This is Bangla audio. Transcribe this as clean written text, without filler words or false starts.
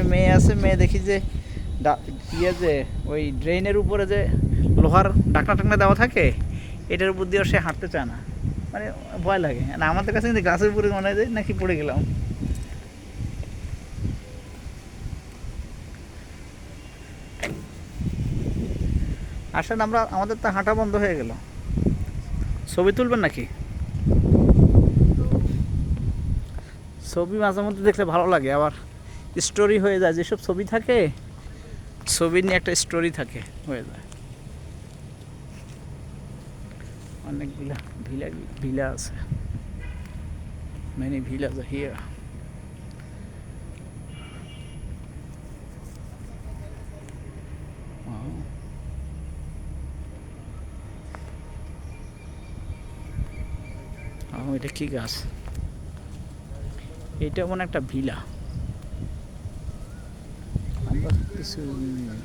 সামনে মেয়ে আছে, মেয়ে দেখি যে ইয়ে যে ওই ড্রেনের উপরে যে লোহার ঢাকনা টাকনা দেওয়া থাকে, এটার উপর দিয়েও সে হাঁটতে চায় না, মানে ভয় লাগে। না আমাদের কাছে কিন্তু গাছের উপরে মনে হয় যে নাকি পড়ে গেলাম। আসেন, আমরা আমাদের তো হাঁটা বন্ধ হয়ে গেল, ছবি তুলবেন নাকি? ছবি মাঝে মধ্যে দেখলে ভালো লাগে, আবার স্টোরি হয়ে যায়, যেসব ছবি থাকে ছবি নিয়ে একটা স্টোরি থাকে, হয়ে যায়। অনেকগুলা ভিলা ভিলা আছে, মেনি ভিলাজ হিয়ার। এটা কি গাছ? এটা মনে একটা ভিলা। আমরা কিছু